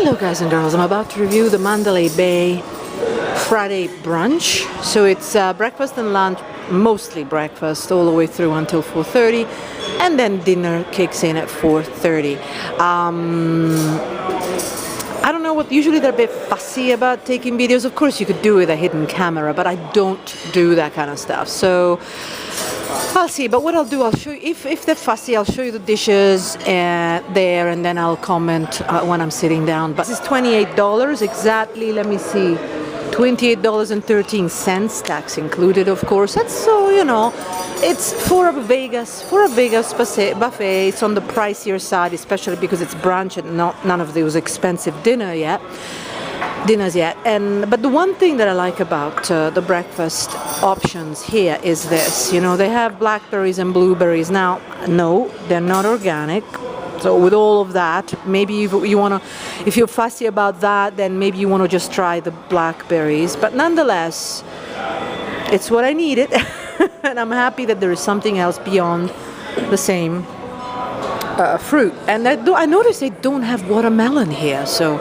Hello guys and girls, I'm about to review the Mandalay Bay Friday brunch. So it's breakfast and lunch, mostly breakfast all the way through until 4:30, and then dinner kicks in at 4:30. I don't know what, usually they're a bit fussy about taking videos. Of course you could do with a hidden camera, but I don't do that kind of stuff. So I'll see, but what I'll do, I'll show you, if they're fussy, I'll show you the dishes there, and then I'll comment when I'm sitting down. But this is $28 exactly, let me see, $28.13, tax included, of course. That's, so, you know, it's for a Vegas buffet. It's on the pricier side, especially because it's brunch and none of those expensive dinners yet. But the one thing that I like about the breakfast options here is this, you know, they have blackberries and blueberries. Now, no, they're not organic. So with all of that, maybe you want to, if you're fussy about that, then maybe you want to just try the blackberries. But nonetheless, it's what I needed. And I'm happy that there is something else beyond the same fruit. And I noticed they don't have watermelon here. So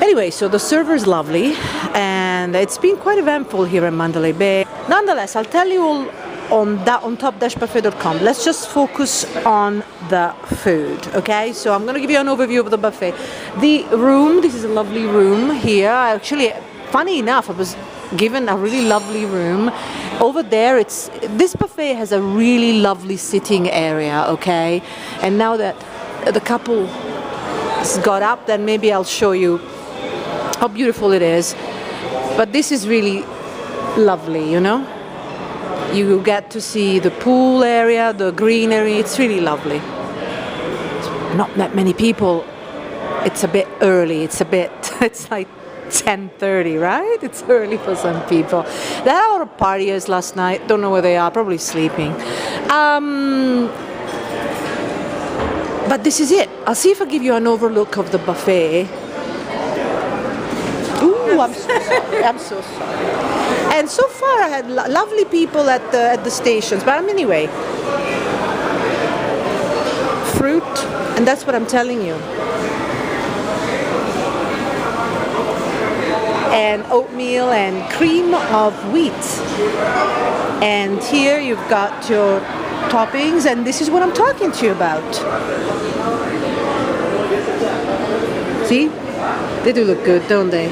anyway, so the server's lovely, and it's been quite eventful here in Mandalay Bay. Nonetheless, I'll tell you all on top-buffet.com. Let's just focus on the food, okay? So I'm going to give you an overview of the buffet. The room, this is a lovely room here. Actually, funny enough, I was given a really lovely room. Over there, this buffet has a really lovely sitting area, okay? And now that the couple has got up, then maybe I'll show you how beautiful it is. But this is really lovely, you know? You get to see the pool area, the greenery. It's really lovely. Not that many people. It's a bit early. It's like 10:30, right? It's early for some people. There are a lot of partiers last night. Don't know where they are. Probably sleeping. But this is it. I'll see if I give you an overlook of the buffet. Ooh, I'm so sorry. I'm so sorry. And so far I had lovely people at the stations. But anyway, fruit, and that's what I'm telling you. And oatmeal and cream of wheat. And here you've got your toppings, and this is what I'm talking to you about. See? They do look good, don't they?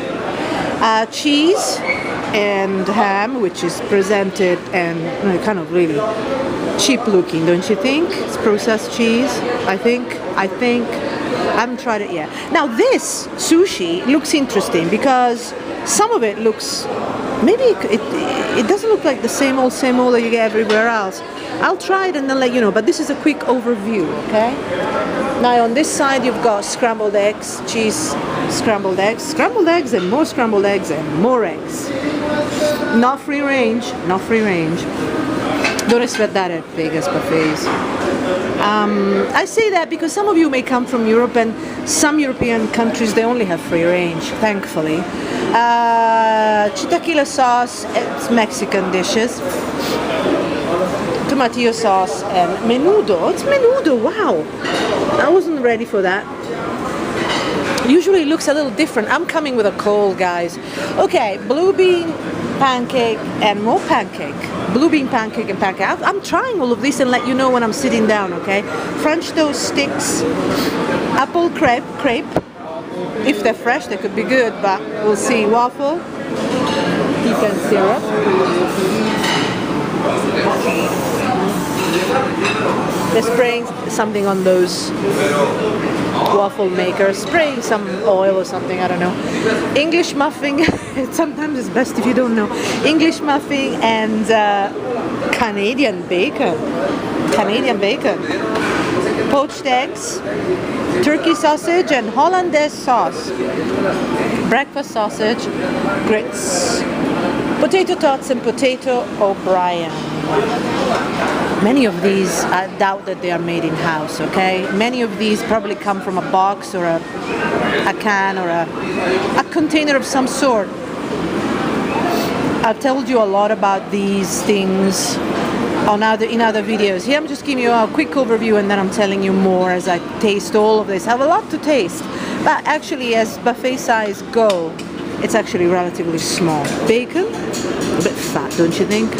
Cheese and ham, which is presented and kind of really cheap looking, don't you think? It's processed cheese, I think. I haven't tried it yet. Now this sushi looks interesting because some of it looks, maybe it doesn't look like the same old that you get everywhere else. I'll try it and then let you know, but this is a quick overview, okay? Now on this side you've got scrambled eggs, cheese, scrambled eggs and more scrambled eggs and more eggs. Not free range, not free range. Don't expect that at Vegas buffets. I say that because some of you may come from Europe, and some European countries, they only have free range, thankfully. Chilaquila sauce, it's Mexican dishes. Tomatillo sauce and menudo. It's menudo, wow. I wasn't ready for that. Usually it looks a little different. I'm coming with a cold, guys. Okay, blue bean pancake and more pancake. Blue bean pancake and pancake. I'm trying all of this and let you know when I'm sitting down, okay? French toast sticks, apple crepe. If they're fresh, they could be good, but we'll see. Waffle, pecan syrup. They're spraying something on those waffle makers, spraying some oil or something, I don't know. English muffin, sometimes it's best if you don't know. English muffin and Canadian bacon. Poached eggs, turkey sausage and Hollandaise sauce. Breakfast sausage, grits. Potato tots and potato O'Brien. Many of these, I doubt that they are made in-house, okay? Many of these probably come from a box or a can or a container of some sort. I've told you a lot about these things in other videos. Here I'm just giving you a quick overview, and then I'm telling you more as I taste all of this. I have a lot to taste. But actually, as buffet size go, it's actually relatively small. Bacon, a bit fat, don't you think?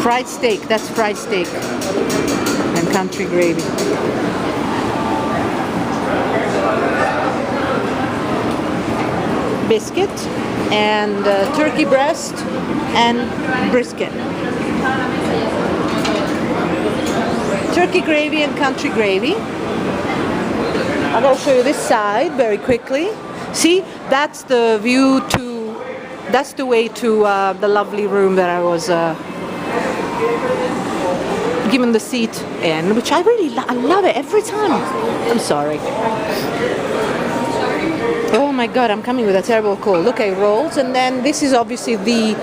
Fried steak, that's fried steak. And country gravy. Biscuit and turkey breast and brisket. Turkey gravy and country gravy. I'm going to show you this side very quickly. See, that's the view to, that's the way to the lovely room that I was given the seat in, which I really I love it every time. I'm sorry. Oh my god, I'm coming with a terrible cold. Okay, rolls, and then this is obviously the,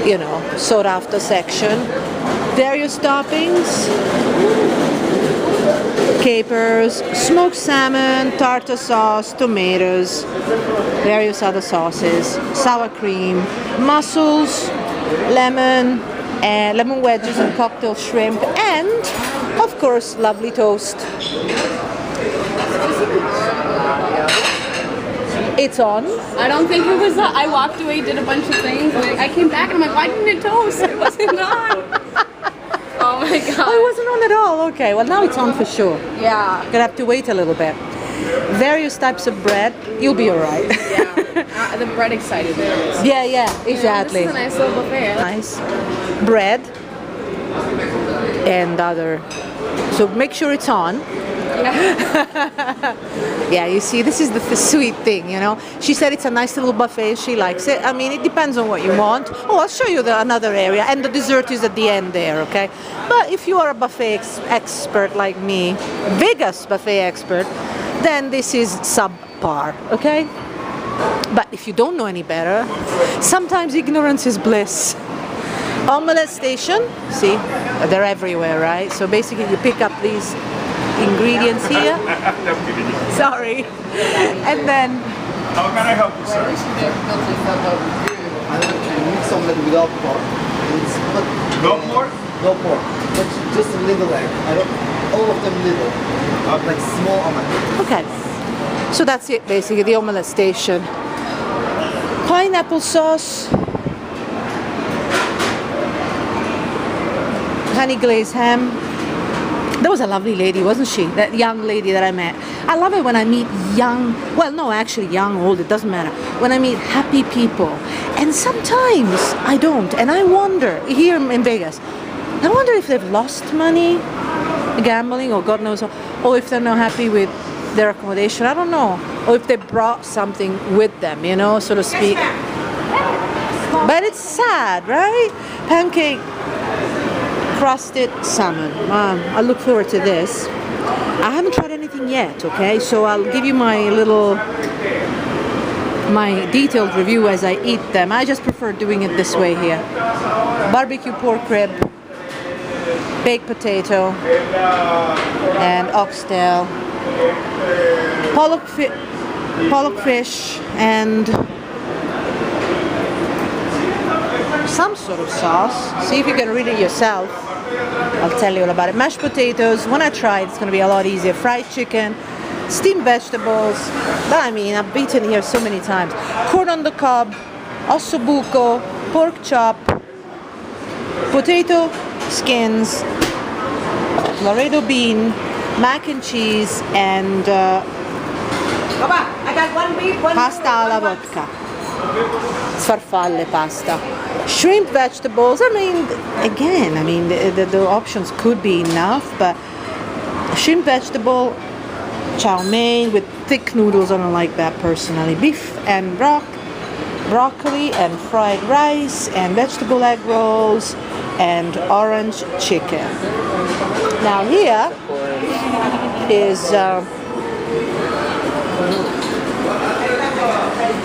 you know, sought after section. Various toppings. Capers, smoked salmon, tartar sauce, tomatoes, various other sauces, sour cream, mussels, lemon, and lemon wedges and cocktail shrimp, and of course lovely toast. It's on. I don't think it was. I walked away, did a bunch of things. And I came back and I'm like, why didn't it toast? It wasn't on. Oh my god. Oh, it wasn't on at all. Okay, well now it's on for sure. Yeah. Gonna have to wait a little bit. Various types of bread. You'll be alright. Yeah. The bread excited me. Yeah, exactly. Yeah, this is a nice little buffet. Nice. Bread and other. So make sure it's on. Yeah, you see, this is the sweet thing, you know. She said it's a nice little buffet. She likes it. I mean, it depends on what you want. Oh, I'll show you another area, and the dessert is at the end there, okay? But if you are a buffet expert like me, biggest buffet expert, then this is subpar, okay? But if you don't know any better, sometimes ignorance is bliss. Omelette station, see, they're everywhere, right? So basically you pick up these ingredients here. Sorry. And then how can I help you, sir? I want to mix omelette without pork. No pork? No pork. But just a little egg. I don't all of them little. Like small omelette. okay. So that's it basically, the omelette station. Pineapple sauce. Honey glazed ham. That was a lovely lady, wasn't she? That young lady that I met. I love it when I meet young, well, no, actually young, old, it doesn't matter. When I meet happy people. And sometimes I don't. And I wonder, here in Vegas, I wonder if they've lost money gambling or God knows, or if they're not happy with their accommodation. I don't know. Or if they brought something with them, you know, so to speak. But it's sad, right? Pancake crusted salmon. I look forward to this. I haven't tried anything yet, okay? So I'll give you my detailed review as I eat them. I just prefer doing it this way here. Barbecue pork rib, baked potato, and oxtail, pollock fish, and some sort of sauce. See if you can read it yourself. I'll tell you all about it. Mashed potatoes. When I try it, it's going to be a lot easier. Fried chicken, steamed vegetables. But I mean, I've eaten here so many times. Corn on the cob, ossobuco, pork chop, potato skins, Laredo bean, mac and cheese, and I got one beef, one pasta alla vodka. Farfalle pasta. Shrimp vegetables. I mean, again, I mean, the options could be enough, but shrimp vegetable, chow mein with thick noodles, I don't like that personally. Beef and broccoli and fried rice and vegetable egg rolls and orange chicken. Now here is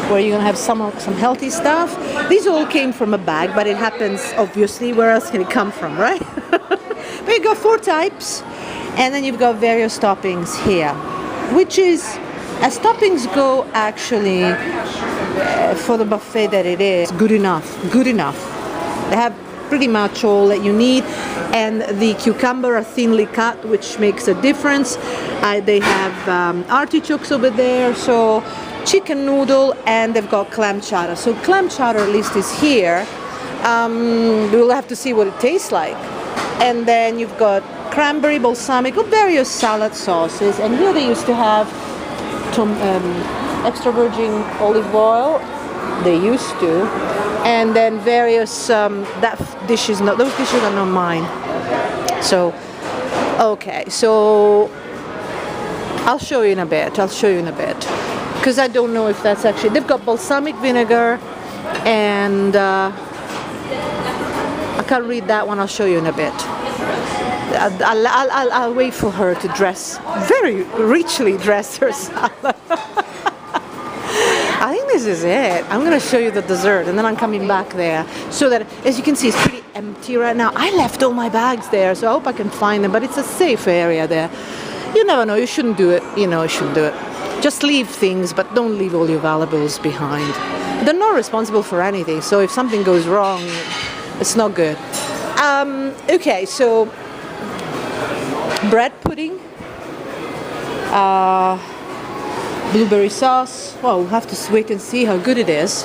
where you're gonna have some healthy stuff. These all came from a bag, but it happens obviously. Where else can it come from, right? But you got 4 types, and then you've got various toppings here, which is, as toppings go, actually for the buffet that it is, good enough. Good enough. They have pretty much all that you need. and the cucumber are thinly cut, which makes a difference. They have artichokes over there, so chicken noodle, and they've got clam chowder. So clam chowder at least is here. We'll have to see what it tastes like. And then you've got cranberry, balsamic, various salad sauces, and here they used to have extra virgin olive oil. They used to, and then various those dishes are not mine. So, okay, so I'll show you in a bit. Because I don't know if that's actually, they've got balsamic vinegar, and I can't read that one. I'll show you in a bit. I'll wait for her to very richly dress her salad. I think this is it. I'm going to show you the dessert, and then I'm coming back there. So that, as you can see, it's pretty empty right now. I left all my bags there, so I hope I can find them, but it's a safe area there. You never know. You shouldn't do it. You shouldn't do it. Just leave things, but don't leave all your valuables behind. They're not responsible for anything, so if something goes wrong, it's not good. Okay, so bread pudding, blueberry sauce. Well, we'll have to wait and see how good it is.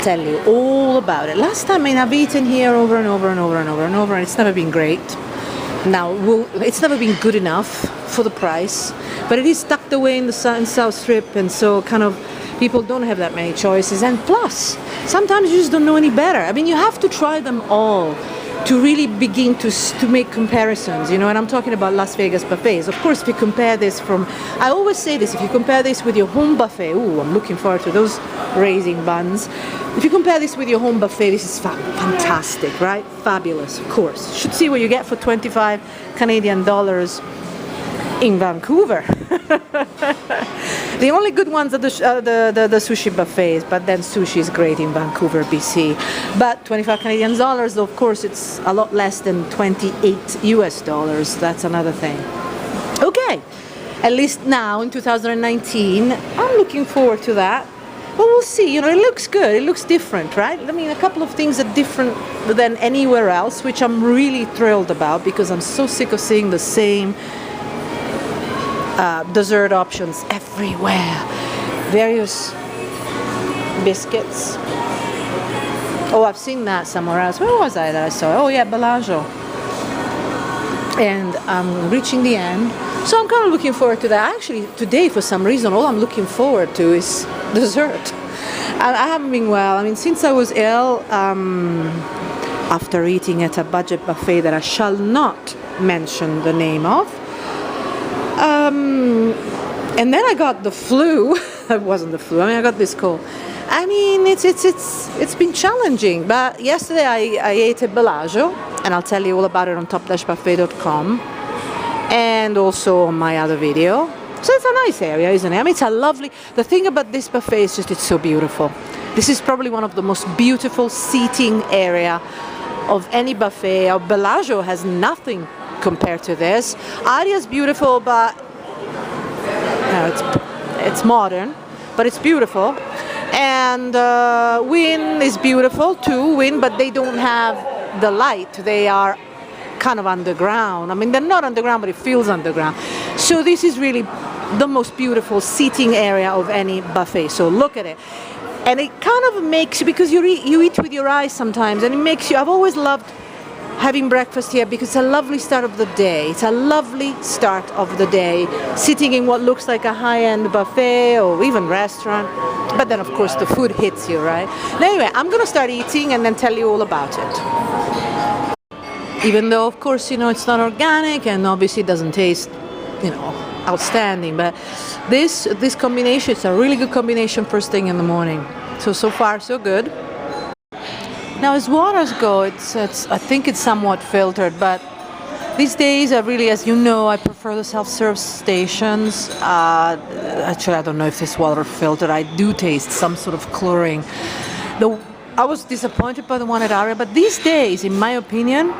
Tell you all about it. Last time I've eaten here over and over, and it's never been great. Now, it's never been good enough for the price, but it is tucked away in the South Strip, and so kind of people don't have that many choices. And plus, sometimes you just don't know any better. I mean, you have to try them all to really begin to make comparisons, and I'm talking about Las Vegas buffets. Of course, if you compare this I always say this, if you compare this with your home buffet, I'm looking forward to those raisin buns. If you compare this with your home buffet, this is fantastic, right? Fabulous, of course. You should see what you get for 25 Canadian dollars in Vancouver. The only good ones are the sushi buffets, but then sushi is great in Vancouver, BC. But 25 Canadian dollars, of course, it's a lot less than 28 US dollars. That's another thing. Okay, at least now in 2019, I'm looking forward to that. But we'll see, it looks good, it looks different, right? I mean, a couple of things are different than anywhere else, which I'm really thrilled about, because I'm so sick of seeing the same dessert options everywhere. Various biscuits. Oh, I've seen that somewhere else. Where was I that I saw? Oh yeah, Bellagio. And I'm reaching the end. So I'm kind of looking forward to that. Actually, today, for some reason, all I'm looking forward to is dessert. I haven't been well. I mean, since I was ill, after eating at a budget buffet that I shall not mention the name of, and then I got the flu. It wasn't the flu. I mean, I got this cold. I mean, it's been challenging. But yesterday I ate at Bellagio, and I'll tell you all about it on top-buffet.com, and also on my other video. So it's a nice area, isn't it? I mean, it's a lovely. The thing about this buffet is just it's so beautiful. This is probably one of the most beautiful seating area of any buffet. Bellagio has nothing compared to this. Aria's beautiful, but it's modern, but it's beautiful. And Wynn is beautiful too, Wynn, but they don't have the light. They are kind of underground. I mean, they're not underground, but it feels underground. So this is really the most beautiful seating area of any buffet. So look at it. And it kind of makes you, because you eat with your eyes sometimes, and it makes you, I've always loved having breakfast here because it's a lovely start of the day. It's a lovely start of the day, sitting in what looks like a high-end buffet or even restaurant. But then, of course, the food hits you, right? Anyway, I'm going to start eating and then tell you all about it. Even though, of course, it's not organic and obviously it doesn't taste, outstanding. But this combination, it's a really good combination first thing in the morning. So far, so good. Now, as waters go, I think it's somewhat filtered, but these days, I really, as you know, I prefer the self-serve stations. Actually, I don't know if this water filtered. I do taste some sort of chlorine. I was disappointed by the one at Aria, but these days, in my opinion,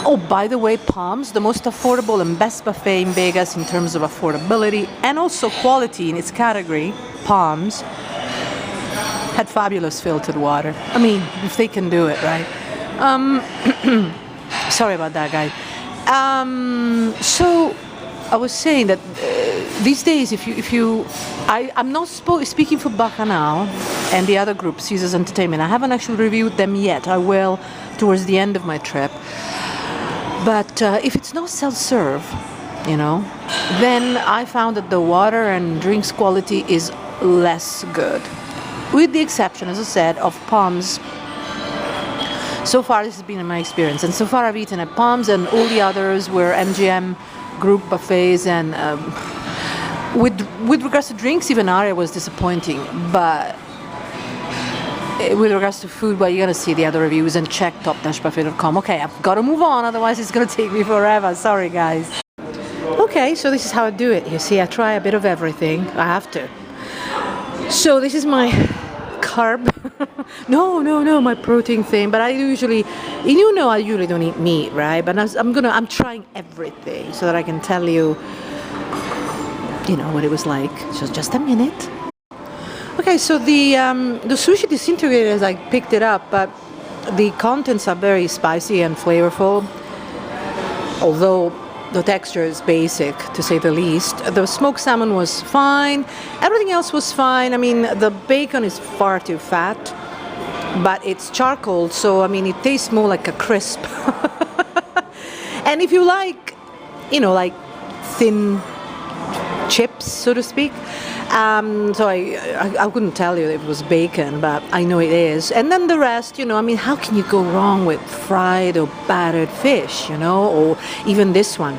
oh, by the way, Palms, the most affordable and best buffet in Vegas in terms of affordability and also quality in its category, Palms, had fabulous filtered water. I mean, if they can do it, right? Sorry about that, guys. So I was saying that these days, I'm not speaking for Bacchanal and the other group, Caesar's Entertainment. I haven't actually reviewed them yet. I will towards the end of my trip. But if it's not self-serve, then I found that the water and drinks quality is less good. With the exception, as I said, of Palms. So far, this has been my experience. And so far, I've eaten at Palms, and all the others were MGM group buffets. And with regards to drinks, even Aria was disappointing. But with regards to food, well, you're going to see the other reviews and check top-buffet.com. Okay, I've got to move on, otherwise it's going to take me forever. Sorry, guys. Okay, so this is how I do it. You see, I try a bit of everything. I have to. So this is my carb. no, my protein thing. But I usually, I usually don't eat meat, right? But I'm trying everything so that I can tell you, what it was like. Just a minute. Okay, so the sushi disintegrated as I picked it up, but the contents are very spicy and flavorful. Although the texture is basic, to say the least. The smoked salmon was fine. Everything else was fine. I mean, the bacon is far too fat, but it's charcoal, so it tastes more like a crisp. And if you like, like thin chips, so to speak. So I couldn't tell you if it was bacon, but I know it is. And then the rest, how can you go wrong with fried or battered fish, or even this one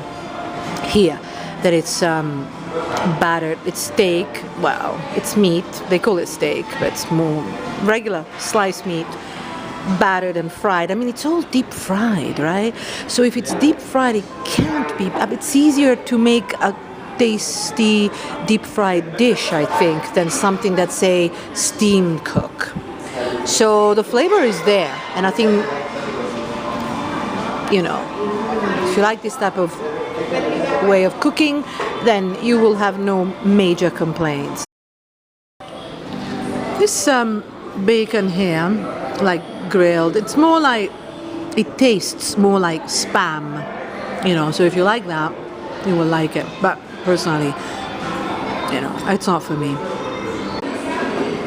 here, that it's battered, it's steak, well, it's meat, they call it steak, but it's more regular sliced meat, battered and fried. It's all deep fried, right? So if it's deep fried, it can't be, it's easier to make a tasty deep fried dish, I think, than something that's a steamed cook. So the flavor is there, and I think, if you like this type of way of cooking, then you will have no major complaints. This bacon here, like grilled, it's more like, it tastes more like Spam, so if you like that, you will like it. But personally, it's not for me.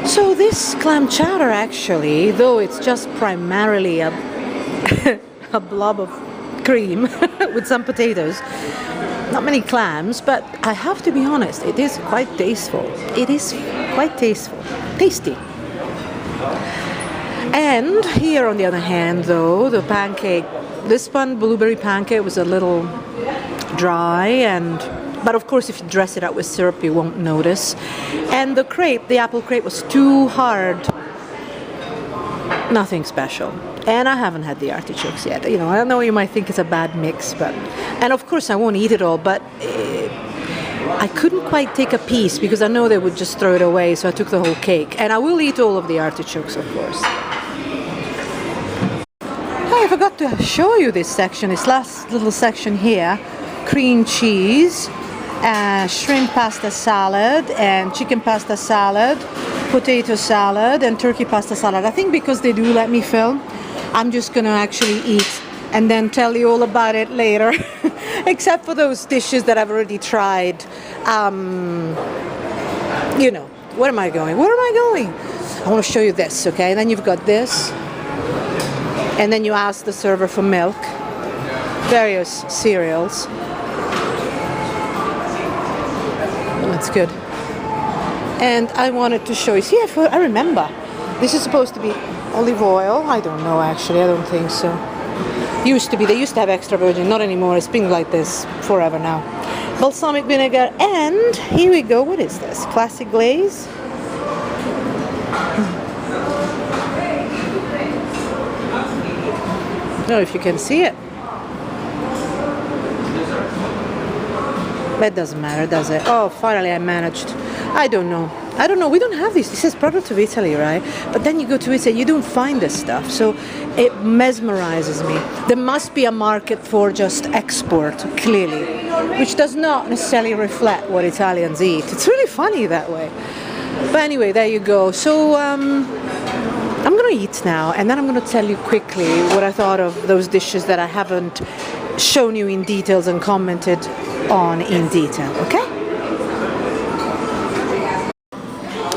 So this clam chowder, actually, though it's just primarily a a blob of cream with some potatoes, not many clams, but I have to be honest, it is quite tasteful. It is quite tasty. And here, on the other hand, though, the pancake, this one, blueberry pancake, was a little dry, but of course if you dress it up with syrup you won't notice. And the crepe, the apple crepe, was too hard. Nothing special. And I haven't had the artichokes yet. I know you might think it's a bad mix, and of course I won't eat it all, but I couldn't quite take a piece because I know they would just throw it away, so I took the whole cake. And I will eat all of the artichokes, of course. I forgot to show you this section, this last little section here. Cream cheese, shrimp pasta salad, and chicken pasta salad, potato salad, and turkey pasta salad. I think because they do let me film, I'm just gonna actually eat and then tell you all about it later. Except for those dishes that I've already tried. Where am I going? I want to show you this, okay? And then you've got this. And then you ask the server for milk. Various cereals. That's good. And I wanted to show you. See, I remember. This is supposed to be olive oil. I don't know, actually. I don't think so. Used to be. They used to have extra virgin. Not anymore. It's been like this forever now. Balsamic vinegar. And here we go. What is this? Classic glaze. I don't know if you can see it. That doesn't matter, does it? Oh, finally I managed. I don't know. We don't have this. This is product of Italy, right? But then you go to Italy, you don't find this stuff. So it mesmerizes me. There must be a market for just export, clearly, which does not necessarily reflect what Italians eat. It's really funny that way. But anyway, there you go. So I'm gonna eat now, and then I'm gonna tell you quickly what I thought of those dishes that I haven't shown you in details and commented on in detail, okay?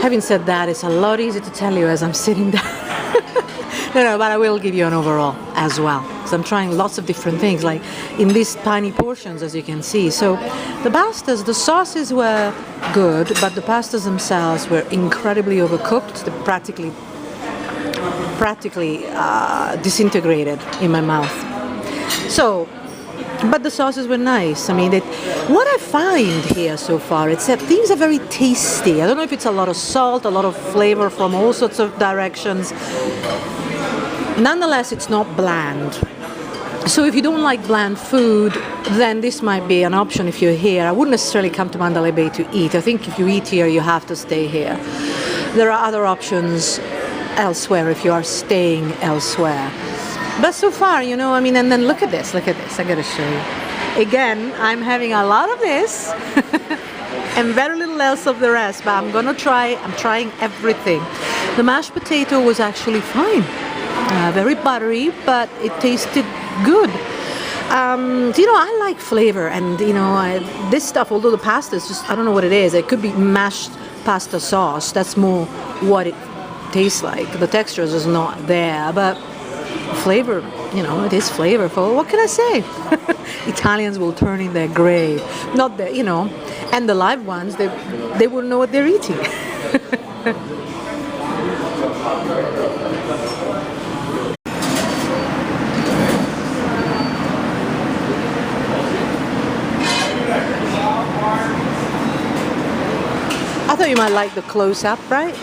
Having said that, it's a lot easier to tell you as I'm sitting down. No, but I will give you an overall as well. So I'm trying lots of different things, like in these tiny portions, as you can see. So the pastas, the sauces were good, but the pastas themselves were incredibly overcooked. They practically disintegrated in my mouth. So, but the sauces were nice. I mean, what I find here so far is that things are very tasty. I don't know if it's a lot of salt, a lot of flavor from all sorts of directions. Nonetheless, it's not bland. So if you don't like bland food, then this might be an option if you're here. I wouldn't necessarily come to Mandalay Bay to eat. I think if you eat here, you have to stay here. There are other options elsewhere if you are staying elsewhere. But so far, you know, I mean, and then look at this, I gotta show you. Again, I'm having a lot of this and very little else of the rest, but I'm trying everything. The mashed potato was actually fine. Very buttery, but it tasted good. You know, I like flavor, and you know, this stuff, although the pasta is just, I don't know what it is. It could be mashed pasta sauce. That's more what it tastes like. The texture is just not there, but flavor, you know, it is flavorful. What can I say? Italians will turn in their grave. Not the, you know, and the live ones, they will know what they're eating. I thought you might like the close-up, right?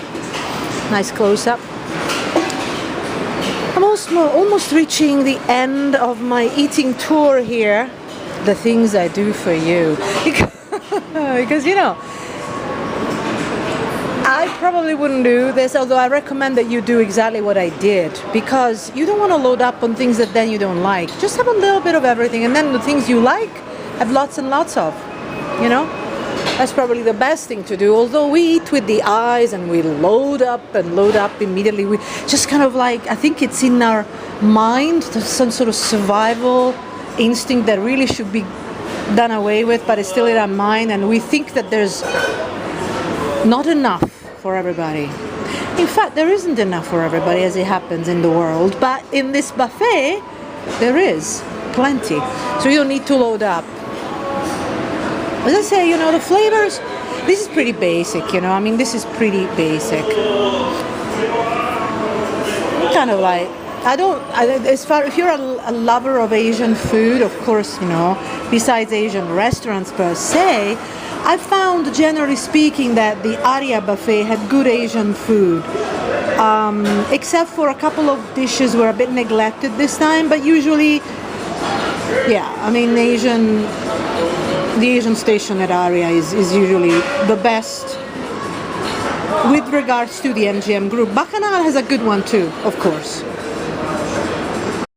Nice close-up. I'm almost reaching the end of my eating tour here. The things I do for you. Because, you know, I probably wouldn't do this, although I recommend that you do exactly what I did, because you don't want to load up on things that then you don't like. Just have a little bit of everything, and then the things you like, have lots and lots of, you know? That's probably the best thing to do, although we eat with the eyes and we load up immediately. We just kind of like, I think it's in our mind, there's some sort of survival instinct that really should be done away with, but it's still in our mind, and we think that there's not enough for everybody. In fact, there isn't enough for everybody, as it happens in the world, but in this buffet, there is plenty. So you don't need to load up. As I say, you know, the flavors, this is pretty basic, you know, I mean, this is pretty basic. Kind of like, if you're a lover of Asian food, of course, you know, besides Asian restaurants per se, I found, generally speaking, that the Aria buffet had good Asian food. Except for a couple of dishes were a bit neglected this time, but usually, yeah, I mean, the Asian station at Aria is usually the best with regards to the MGM group. Bacchanal has a good one too, of course.